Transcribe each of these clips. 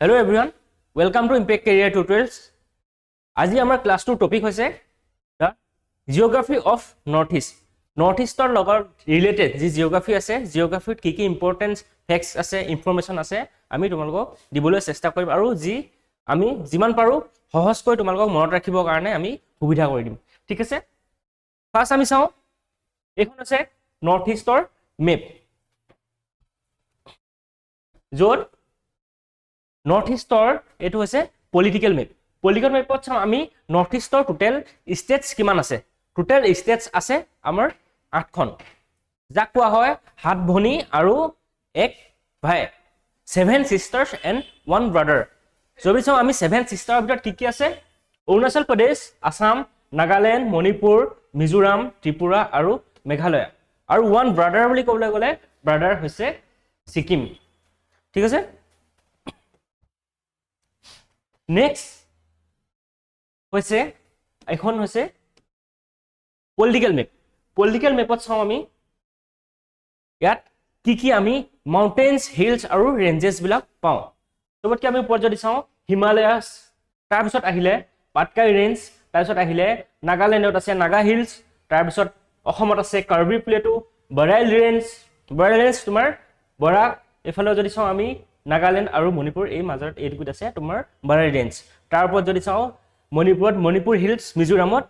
Hello everyone, welcome to Impact Career Tutorials. আজি আমাৰ class 2 topic হৈছে the geography of northeast. Northeastৰ লগত related যি জিওগ্ৰাফি আছে, জিওগ্ৰাফিত কি ইম্পৰ্টেন্স ফেক্টস আছে, ইনফৰমেশন আছে, আমি তোমালোকক দিবলৈ চেষ্টা কৰিম আৰু যি আমি যিমান পাৰো সহজকৈ তোমালোকক মনত ৰাখিবৰ কাৰণে আমি সুবিধা কৰি দিম। ঠিক আছে? ফাৰ্স্ট আমি চাও এখন আছে নৰ্থইষ্টৰ মেপ। য'ত নৰ্থইষ্টৰ এটো হৈছে পলিটিক্যাল মেপ। পলিটিক্যাল মেপত চাম আমি নৰ্থইষ্টৰ টোটাল ষ্টেটস কিমান আছে। টোটাল ষ্টেটস আছে আমাৰ 8খন, যাক কোৱা হয় সাত ভনী আৰু এক ভাই, 7 sisters and 1 brother। যদি চাও আমি 7 সিস্টাৰৰ ভিতৰত কি আছে, অৰুণাচল প্ৰদেশ, আসাম, নাগালেণ্ড, মণিপুৰ, মিজোৰাম, ত্ৰিপুৰা আৰু মেঘালয়। আৰু 1 brother বুলি ক'বলৈ গ'লে ব্ৰাদাৰ হৈছে ছিকিম। ঠিক আছে? নেক্সট হৈছে এখন হৈছে পলিটিক্যাল মেপ। পলিটিক্যাল মেপত চাও আমি ইয়াত কি আমি মাউন্টেইনছ, হিলছ আৰু ৰেঞ্জেছ বিলাক পাওঁ। চবতকে আমি ওপৰত যদি চাও হিমালয়াছ, তাৰপিছত আহিলে পাটকাই ৰেঞ্জ, তাৰপিছত আহিলে নাগালেণ্ডত আছে নাগা হিলছ, তাৰপিছত অসমত আছে Karbi plateau, Barail range. Barail range তোমাৰ বৰাক, এফালে যদি চাও আমি নাগালেণ্ড আৰু মণিপুৰ, এই মাজত এইটুকুত আছে তোমাৰ বৰাইল ৰেঞ্জ। তাৰ ওপৰত যদি চাও মণিপুৰত মণিপুৰ হিলছ, মিজোৰামত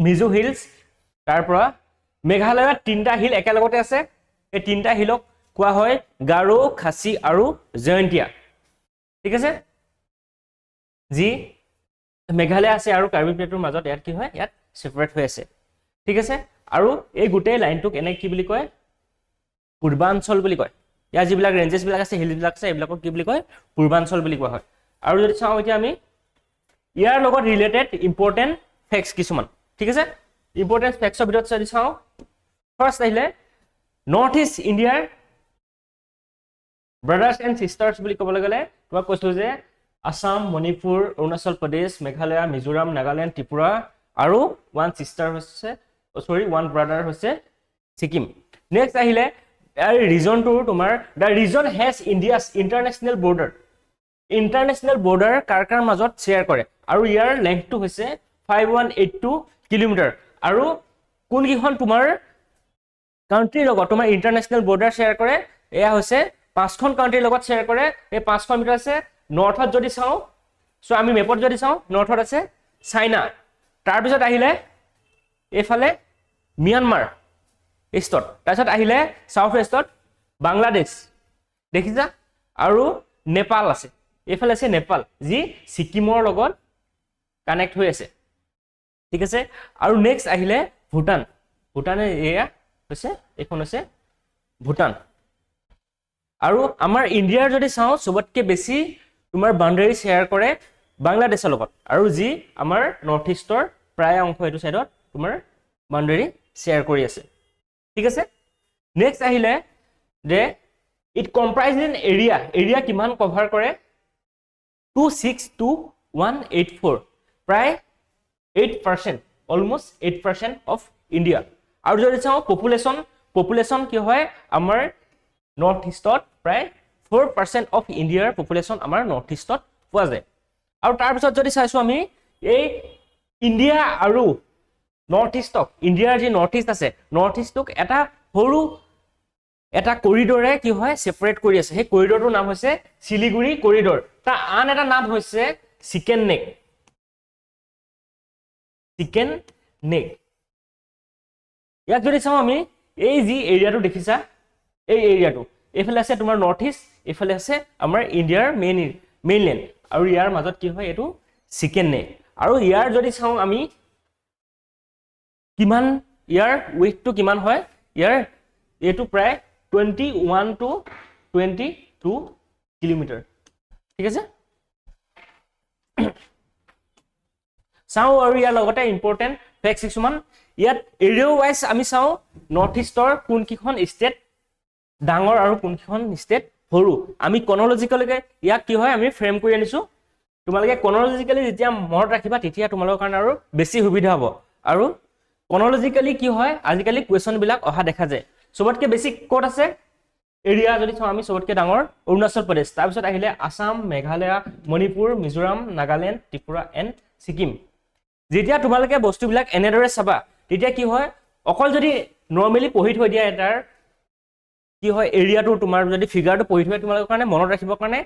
মিজো হিলছ, তাৰ পৰা মেঘালয়ত 3টা হিল একেলগতে আছে। এই 3টা হিলক কোৱা হয় গাৰো, খাচী আৰু জয়ন্তীয়া। ঠিক আছে? যি মেঘালয় আছে আৰু কাৰ্বি প্লেটুৰ মাজত ইয়াত কি হয়, ইয়াত সেপাৰেট হৈ আছে। ঠিক আছে? আৰু এই গোটেই লাইনটোক এনে কি বুলি কয়, পূৰ্বাঞ্চল বুলি কয়। ইয়াৰ যিবিলাক ৰেঞ্জেছ বিলাক আছে, হিল বিলাক আছে, এইবিলাকক কি বুলি কয়, পূৰ্বাঞ্চল বুলি কোৱা হয়। আৰু যদি চাওঁ এতিয়া আমি ইয়াৰ লগত ৰিলেটেড ইম্পৰ্টেন্ট ফেক্টস কিছুমান। ঠিক আছে? ইম্পৰ্টেন্ট ফেক্টছৰ ভিতৰত যদি চাওঁ, ফাৰ্স্ট আহিলে নৰ্থ ইষ্ট ইণ্ডিয়াৰ ব্ৰাদাৰ্ছ এণ্ড সিষ্টাৰ্ছ বুলি ক'বলৈ গ'লে তোমাক কৈছিলো যে আসাম, মণিপুৰ, অৰুণাচল প্ৰদেশ, মেঘালয়, মিজোৰাম, নাগালেণ্ড, ত্ৰিপুৰা আৰু 1 sister হৈছে, 1 brother হৈছে ছিকিম। নেক্সট আহিলে ৰিজনটো তোমাৰ the region has India's international border. International border কাৰ মাজত শ্বেয়াৰ কৰে আৰু ইয়াৰ লেংথটো হৈছে 5182 কিলোমিটাৰ। আৰু কোনকেইখন তোমাৰ কাউন্ট্ৰীৰ লগত তোমাৰ ইণ্টাৰনেশ্যনেল বৰ্ডাৰ শ্বেয়াৰ কৰে, এয়া হৈছে 5খন কাউন্ট্ৰীৰ লগত শ্বেয়াৰ কৰে। এই 5খন ভিতৰত আছে নৰ্থত যদি চাওঁ, চ' আমি মেপত যদি চাওঁ নৰ্থত আছে চাইনা, তাৰপিছত আহিলে এইফালে ম্যানমাৰ ইষ্টত, তাৰপিছত আহিলে সাউথ ৱেষ্টত বাংলাদেশ, দেখিছা, আৰু নেপাল আছে। এইফালে আছে নেপাল, যি ছিকিমৰ লগত কানেক্ট হৈ আছে। ঠিক আছে? আৰু নেক্সট আহিলে ভূটান। ভূটানে এয়া হৈছে, এইখন হৈছে ভূটান। আৰু আমাৰ ইণ্ডিয়াৰ যদি চাওঁ, চবতকে বেছি তোমাৰ বাউণ্ডাৰী শ্বেয়াৰ কৰে বাংলাদেশৰ লগত, আৰু যি আমাৰ নৰ্থ ইষ্টৰ প্ৰায় অংশ এইটো চাইডত তোমাৰ বাউণ্ডাৰী শ্বেয়াৰ কৰি আছে। ঠিক আছে? নেক্সট আহিলে যে ইট কম্প্ৰাইজ ইন এৰিয়া। এৰিয়া কিমান কভাৰ কৰে, 262,184, প্ৰায় 8%, অলমোষ্ট 8% অফ ইণ্ডিয়া। আৰু যদি চাওঁ পপুলেশ্যন কি হয়, আমাৰ নৰ্থ ইষ্টত প্ৰায় 4% অফ ইণ্ডিয়াৰ পপুলেশ্যন আমাৰ নৰ্থ ইষ্টত পোৱা যায়। আৰু তাৰপিছত যদি চাইছো আমি এই ইণ্ডিয়া আৰু নৰ্থ ইষ্টক, ইণ্ডিয়াৰ যি নৰ্থ ইষ্ট আছে, নৰ্থ ইষ্টক এটা সৰু এটা কৰিডৰে কি হয় সেপাৰেট কৰি আছে। সেই কৰিডৰটোৰ নাম হৈছে শিলিগুৰি কৰিডৰ। তাৰ আন এটা নাম হৈছে চিকেন নেক। Chicken neck. ইয়াক যদি চাওঁ আমি, এই যি এৰিয়াটো দেখিছা, এই এৰিয়াটো এইফালে আছে তোমাৰ নৰ্থ ইষ্ট, এইফালে আছে আমাৰ ইণ্ডিয়াৰ মেইনলেণ্ড, আৰু ইয়াৰ মাজত কি হয়, এইটো চিকেন নেক। আৰু ইয়াৰ যদি চাওঁ আমি কিমান, ইয়াৰ ৱেইটটো কিমান হয়, ইয়াৰ এইটো প্ৰায় 21 to 22 কিলোমিটাৰ। ঠিক আছে? চাওঁ আৰু ইয়াৰ লগতে ইম্পৰ্টেণ্ট ফেক্টছ কিছুমান। ইয়াত এৰিয়া ৱাইজ আমি চাওঁ নৰ্থ ইষ্টৰ কোনকেইখন ষ্টেট ডাঙৰ আৰু কোনকেইখন ষ্টেট সৰু। আমি ক্ৰনলজিকেলকে ইয়াক কি হয় আমি ফ্ৰেম কৰি আনিছো। তোমালোকে ক্ৰনলজিকেলি যেতিয়া মনত ৰাখিবা, তেতিয়া তোমালোকৰ কাৰণে আৰু বেছি সুবিধা হ'ব। আৰু ক্ৰনলজিকেলি কি হয়, আজিকালি কুৱেশ্যন বিলাক অহা দেখা যায়। চবতকে বেছি ক'ত আছে, এৰিয়া যদি চাওঁ আমি চবতকৈ ডাঙৰ অৰুণাচল প্ৰদেশ, তাৰপিছত আহিলে আসাম, মেঘালয়, মণিপুৰ, মিজোৰাম, নাগালেণ্ড, ত্ৰিপুৰা এণ্ড ছিকিম। যেতিয়া তোমালোকে বস্তুবিলাক এনেদৰে চাবা তেতিয়া কি হয়, অকল যদি নৰ্মেলি পঢ়ি থৈ দিয়া এটাৰ কি হয় এৰিয়াটো তোমাৰ যদি ফিগাৰটো পঢ়ি থৈ তোমালোকৰ কাৰণে মনত ৰাখিবৰ কাৰণে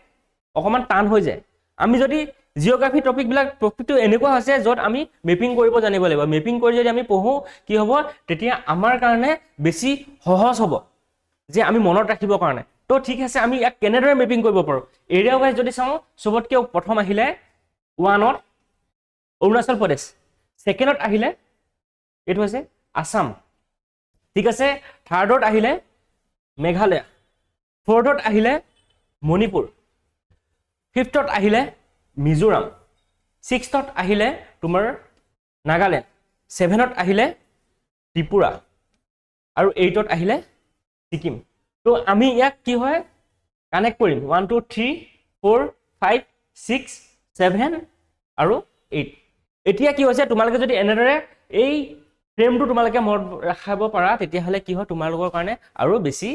অকণমান টান হৈ যায়। আমি যদি জিঅ'গ্ৰাফি টপিকটো এনেকুৱা হৈছে য'ত আমি মেপিং কৰিব জানিব লাগিব। মেপিং কৰি যদি আমি পঢ়োঁ কি হ'ব, তেতিয়া আমাৰ কাৰণে বেছি সহজ হ'ব যে আমি মনত ৰাখিবৰ কাৰণে। তো ঠিক আছে, আমি ইয়াক কেনেদৰে মেপিং কৰিব পাৰোঁ। এৰিয়া ৱাইজ যদি চাওঁ চবতকৈ প্ৰথম আহিলে 1ত অৰুণাচল প্ৰদেশ, 2ণ্ডত আহিলে এইটো হৈছে আসাম, ঠিক আছে। 3rdত আহিলে মেঘালয়, 4ৰ্থত আহিলে মণিপুৰ, 5ৰ্থত আহিলে মিজোৰাম, 6ৰ্থত আহিলে তোমাৰ নাগালেণ্ড, 7ত আহিলে ত্ৰিপুৰা আৰু 8ত আহিলে ছিকিম। তো আমি ইয়াক কি হয় কানেক্ট কৰিম 1 2 3 4 5 6 7 আৰু 8। এতিয়া কি হৈছে, তোমালোকে যদি এনেদৰে এই ফ্ৰেমটো তোমালোকে মনত ৰাখিব পাৰা তেতিয়াহ'লে কি হয় তোমালোকৰ কাৰণে আৰু বেছি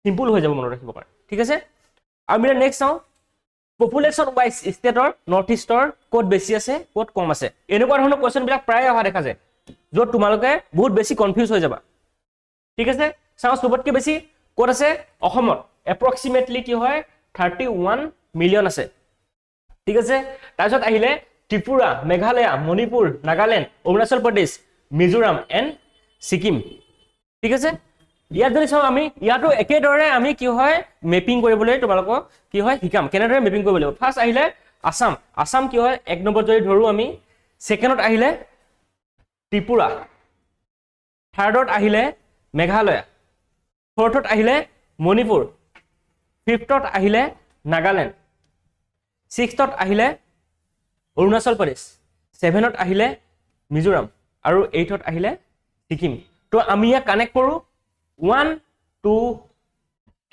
চিম্পুল হৈ যাব মনত ৰাখিবৰ কাৰণে, ঠিক আছে। আমি নেক্সট চাওঁ পপুলেশ্যন ৱাইজ ষ্টেটৰ নৰ্থ ইষ্টৰ ক'ত বেছি আছে ক'ত কম আছে। এনেকুৱা ধৰণৰ কুৱেশ্যনবিলাক প্ৰায় অহা দেখা যায় য'ত তোমালোকে বহুত বেছি কনফিউজ হৈ যাবা, ঠিক আছে। চাওঁ চবতকৈ বেছি ক'ত আছে, অসমত এপ্ৰক্সিমেটলি কি হয় 31 মিলিয়ন আছে, ঠিক আছে। তাৰপিছত আহিলে ত্ৰিপুৰা, মেঘালয়, মণিপুৰ, নাগালেণ্ড, অৰুণাচল প্ৰদেশ, মিজোৰাম এণ্ড ছিকিম, ঠিক আছে। ইয়াত যদি চাওঁ আমি ইয়াতো একেদৰে আমি কি হয় মেপিং কৰিবলৈ তোমালোকক কি হয় শিকাম কেনেদৰে মেপিং কৰিব লাগিব। ফাৰ্ষ্ট আহিলে আসাম, আসাম কি হয় 1 নম্বৰত যদি ধৰোঁ আমি, 2ণ্ডত আহিলে ত্ৰিপুৰা, 3rdত আহিলে মেঘালয়, 4ৰ্থত আহিলে মণিপুৰ, 5ৰ্থত আহিলে নাগালেণ্ড, 6ৰ্থত আহিলে অৰুণাচল প্ৰদেশ, 7ত আহিলে মিজোৰাম আৰু 8ত আহিলে ছিকিম। তো আমি ইয়াক কানেক্ট কৰোঁ 1 2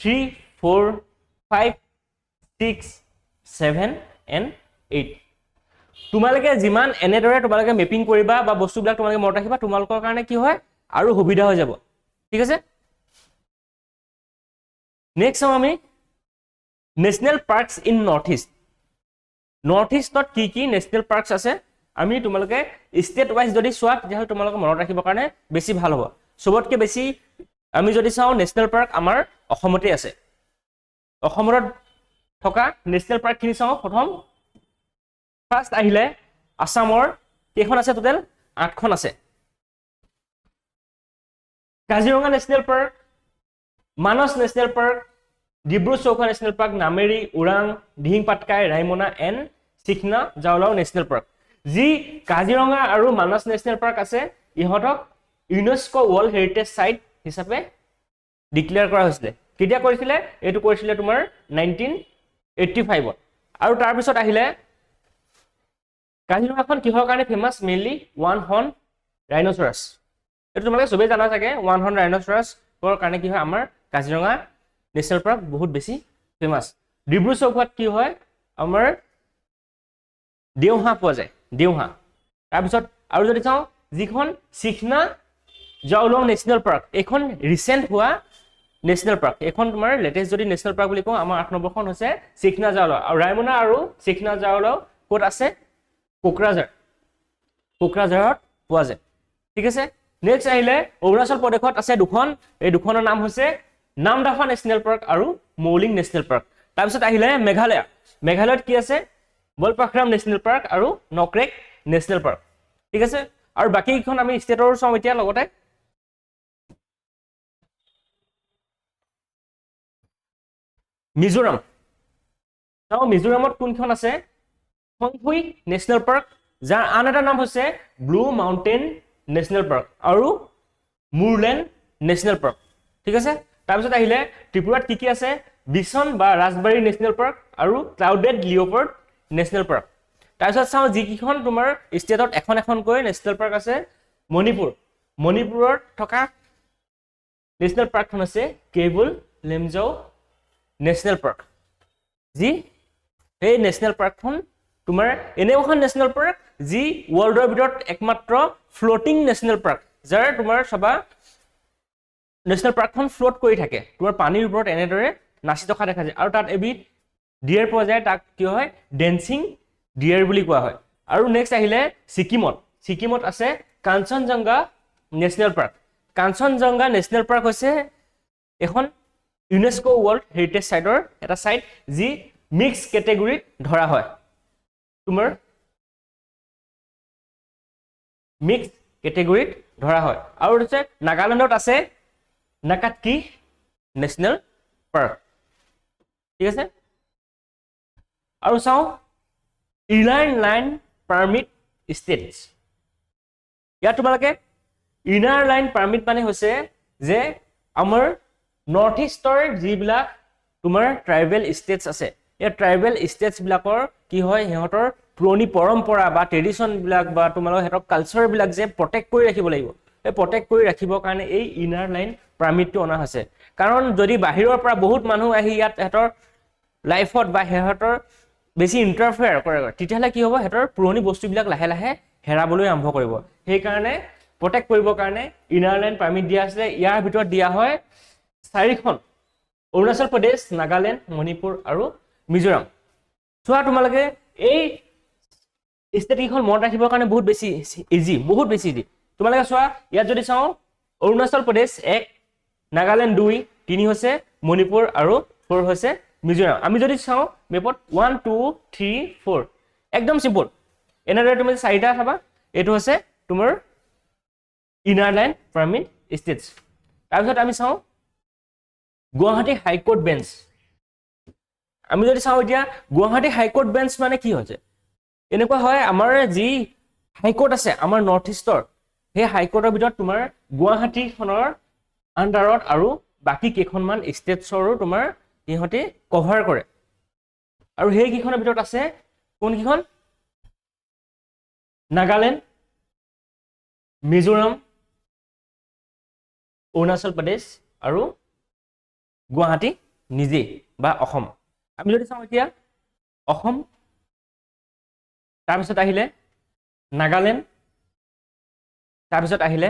3 4 5 6 7 and 8। তোমালোকে যিমান এনেদৰে তোমালোকে মেপিং কৰিবা বা বস্তুবিলাক তোমালোকে মনত ৰাখিবা তোমালোকৰ কাৰণে কি হয় আৰু সুবিধা হৈ যাব, ঠিক আছে। নেক্সট চাওঁ আমি national parks in north east. North ইষ্টত কি কি নেশ্যনেল পাৰ্কছ আছে আমি তোমালোকে ষ্টেট ৱাইজ যদি চোৱা তেতিয়াহ'লে তোমালোকে মনত ৰাখিবৰ কাৰণে বেছি ভাল হ'ব। চবতকৈ বেছি আমি যদি চাওঁ নেশ্যনেল পাৰ্ক আমাৰ অসমতে আছে। অসমত থকা নেশ্যনেল পাৰ্কখিনি চাওঁ। প্ৰথম ফাৰ্ষ্ট আহিলে আসামৰ কেইখন আছে, টোটেল 8খন আছে। Kaziranga national park, Manas national park, Dibru Saikhowa national park, Nameri, Orang, Dihing Patkai, Raimona and Sikhna Jwhwlao national park. যি কাজিৰঙা আৰু মানস নেশ্যনেল পাৰ্ক আছে ইহঁতক ইউনেস্কো ৱৰ্ল্ড হেৰিটেজ চাইট হিচাপে ডিক্লেয়াৰ কৰা হৈছিলে। কেতিয়া কৰিছিলে, এইটো কৰিছিলে তোমাৰ 1985ত। আৰু তাৰপিছত আহিলে কাজিৰঙাখন কিহৰ কাৰণে ফেমাছ, মেইনলি ওৱান হৰ্ন ৰাইনচৰাছ। এইটো তোমালোকে চবেই জানা চাগে, ওৱান হৰ্ন ৰাইনচৰাছৰ কাৰণে কি হয় আমাৰ কাজিৰঙা নেশ্যনেল পাৰ্ক বহুত বেছি ফেমাছ। ডিব্ৰু-চৌখোৱাত কি হয় আমাৰ দেওহাঁহ পোৱা যায়, দেওহাঁহ। তাৰপিছত আৰু যদি চাওঁ যিখন চিখনা জাওলাও নেশ্যনেল পাৰ্ক, এইখন ৰিচেণ্ট হোৱা নেশ্যনেল পাৰ্ক। এইখন তোমাৰ লেটেষ্ট যদি নেশ্যনেল পাৰ্ক বুলি কওঁ আমাৰ 8 নম্বৰখন হৈছে চিখনা জাওলাও। আৰু ৰায়মনা আৰু চিখনা জাওলাও ক'ত আছে, কোকৰাঝাৰ, কোকৰাঝাৰত পোৱা যায়, ঠিক আছে। নেক্সট আহিলে অৰুণাচল প্ৰদেশত আছে দুখন, এই দুখনৰ নাম হৈছে নামদাফা নেশ্যনেল পাৰ্ক আৰু মৌলিং নেশ্যনেল পাৰ্ক। তাৰপিছত আহিলে মেঘালয়, মেঘালয়ত কি আছে বলপাখৰাম নেশ্যনেল পাৰ্ক আৰু নকৰেক নেশ্যনেল পাৰ্ক, ঠিক আছে। আৰু বাকীকেইখন আমি ষ্টেটৰ চাওঁ এতিয়া লগতে। মিজোৰাম চাওঁ, মিজোৰামত কোনখন আছে, সংখুই নেশ্যনেল পাৰ্ক, যাৰ আন এটা নাম হৈছে ব্লু মাউণ্টেইন নেশ্যনেল পাৰ্ক আৰু মুৰলেণ্ড নেশ্যনেল পাৰ্ক, ঠিক আছে। তাৰপিছত আহিলে ত্ৰিপুৰাত কি কি আছে, বিচন বা ৰাজবাৰী নেশ্যনেল পাৰ্ক আৰু ক্লাউডেড লিঅ'পাৰ্ড নেশ্যনেল পাৰ্ক। তাৰপিছত চাওঁ যিকেইখন তোমাৰ ষ্টেটত এখন এখনকৈ নেশ্যনেল পাৰ্ক আছে, মণিপুৰ, মণিপুৰত থকা নেশ্যনেল পাৰ্কখন আছে কেইবুল লেমজাও নেশ্যনেল পাৰ্ক। যি এই নেশ্যনেল পাৰ্কখন তোমাৰ এনে এখন নেশ্যনেল পাৰ্ক যি ৱৰ্ল্ডৰ ভিতৰত একমাত্ৰ ফ্লটিং নেশ্যনেল পাৰ্ক, যাৰ তোমাৰ চাবা নেশ্যনেল পাৰ্কখন ফ্লোট কৰি থাকে তোমাৰ পানীৰ ওপৰত এনেদৰে নাচি থকা দেখা যায় আৰু তাত এবিধ ডিয়াৰ পোৱা যায় তাক কি হয় ডেন্সিং ডিয়াৰ বুলি কোৱা হয় আৰু নেক্সট আহিলে ছিকিমত আছে Kanchenjunga national park Kanchenjunga national park হৈছে এখন ইউনেস্কো ৱৰ্ল্ড হেৰিটেজ সাইটৰ এটা সাইট যি মিক্স কেটেগৰীত ধৰা হয় তোমাৰ মিক্স কেটেগৰীত ধৰা হয় আৰু হৈছে নাগালেণ্ডত আছে নাকাটকি নেশ্যনেল পাৰ্ক ঠিক আছে আৰু চাওঁ ইনাৰ লাইন পাৰ্মিট ষ্টেটছ ইয়াত তোমালোকে ইনাৰ লাইন পাৰ্মিট মানে হৈছে যে আমাৰ নৰ্থ ইষ্টৰ যিবিলাক তোমাৰ ট্ৰাইবেল ষ্টেটছ আছে এই ট্ৰাইবেল ষ্টেটছ বিলাকৰ কি হয় সিহঁতৰ পুৰণি পৰম্পৰা বা ট্ৰেডিশ্যন বিলাক বা তোমালোকৰ সিহঁতৰ কালচাৰ বিলাক যে প্ৰটেক্ট কৰি ৰাখিব লাগিব এই প্ৰটেক্ট কৰি ৰাখিবৰ কাৰণে এই ইনাৰ লাইন পাৰ্মিটটো অনা হৈছে কাৰণ যদি বাহিৰৰ পৰা বহুত মানুহ আহি ইয়াত সিহঁতৰ লাইফত বা সিহঁতৰ বেছি ইণ্টাৰফেয়াৰ কৰে তেতিয়াহ'লে কি হ'ব সিহঁতৰ পুৰণি বস্তুবিলাক লাহে লাহে হেৰাবলৈ আৰম্ভ কৰিব সেইকাৰণে প্ৰটেক্ট কৰিবৰ কাৰণে ইনাৰ লাইন পাৰ্মিট দিয়া আছে ইয়াৰ ভিতৰত দিয়া হয় 4খন অৰুণাচল প্ৰদেশ নাগালেণ্ড মণিপুৰ আৰু মিজোৰাম চোৱা তোমালোকে এই ষ্টেট কেইখন মনত ৰাখিবৰ কাৰণে বহুত বেছি ইজি তোমালোকে চোৱা ইয়াত যদি চাওঁ অৰুণাচল প্ৰদেশ 1 নাগালেণ্ড 2 3 হৈছে মণিপুৰ আৰু 4 হৈছে মিজোৰাম আমি যদি চাওঁ মেপত 1 2 3 4 একদম সিম্পল এনেদৰে তুমি চাৰিটা চাবা এইটো হৈছে তোমাৰ ইনাৰ লাইন পাৰ্মিট ষ্টেটছ তাৰপিছত আমি চাওঁ গুৱাহাটী হাইকোৰ্ট বেঞ্চ আমি যদি চাওঁ এতিয়া গুৱাহাটী হাইকোৰ্ট বেঞ্চ মানে কি হৈছে এনেকুৱা হয় আমাৰ যি হাইকোৰ্ট আছে আমাৰ নৰ্থ ইষ্টৰ সেই হাইকোৰ্টৰ ভিতৰত তোমাৰ গুৱাহাটীখনৰ আণ্ডাৰত আৰু বাকী কেইখনমান ষ্টেটছৰো তোমাৰ ইহঁতে কভাৰ কৰে আৰু সেই কেইখনৰ ভিতৰত আছে কোনকেইখন নাগালেণ্ড মিজোৰাম অৰুণাচল প্ৰদেশ আৰু গুৱাহাটী নিজে বা অসম আমি যদি চাওঁ এতিয়া অসম তাৰপিছত আহিলে নাগালেণ্ড তাৰপিছত আহিলে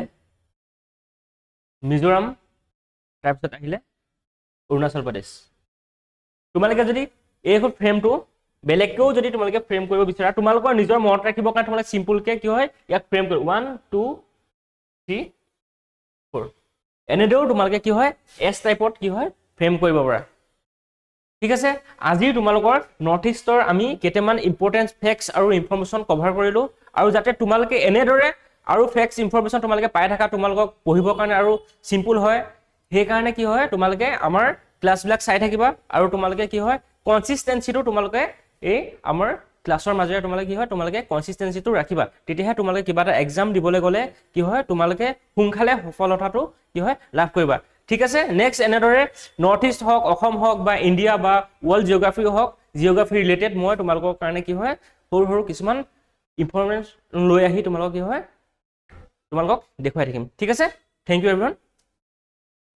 মিজোৰাম তাৰপিছত আহিলে অৰুণাচল প্ৰদেশ তোমালোকে যদি এই ফ্ৰেমটো বেলেগকেও যদি তোমালোকে ফ্ৰেম কৰিব বিচাৰা তোমালোকৰ নিজৰ মনত ৰাখিবৰ কাৰণে তোমালোকে চিম্পলকে কি হয় ইয়াক ফ্ৰেম কৰিব 1 2 3 4 এনেদৰেও তোমালোকে কি হয় এছ টাইপত কি হয় ফ্ৰেম কৰিব পাৰা ঠিক আছে আজি তোমালোকৰ নৰ্থ ইষ্টৰ আমি কেইটামান ইম্পৰ্টেন্ট ফেক্টছ আৰু ইনফৰমেশ্যন কভাৰ কৰিলো আৰু যাতে তোমালোকে এনেদৰে আৰু ফেক্টছ ইনফৰমেশ্যন তোমালোকে পাই থাকা তোমালোকক পঢ়িবৰ কাৰণে আৰু সিম্পল হয় সেইকাৰণে কি হয় তোমালোকে আমাৰ ক্লাছবিলাক চাই থাকিবা আৰু তোমালোকে কি হয় কনসিস্টেন্সিটো তোমালোকে এই আমাৰ ক্লাছৰ মাজেৰে তোমালোকে কি হয় তোমালোকে কনসিস্টেন্সিটো ৰাখিবা তেতিয়াহে তোমালোকে কিবা এটা এক্সাম দিবলৈ গ'লে কি হয় তোমালোকে সোনকালে সফলতাটো কি হয় লাভ কৰিবা ঠিক আছে নেক্সট এনেদৰে নৰ্থ ইষ্ট হওক অসম হওক বা ইণ্ডিয়া বা ৱৰ্ল্ড জিঅ'গ্ৰাফি হওক জিঅ'গ্ৰাফি ৰিলেটেড মই তোমালোকৰ কাৰণে কি হয় সৰু সৰু কিছুমান ইনফৰমেশ্যন লৈ আহি তোমালোকক কি হয় তোমালোকক দেখুৱাই থাকিম ঠিক আছে থেংক ইউ এভৰিৱান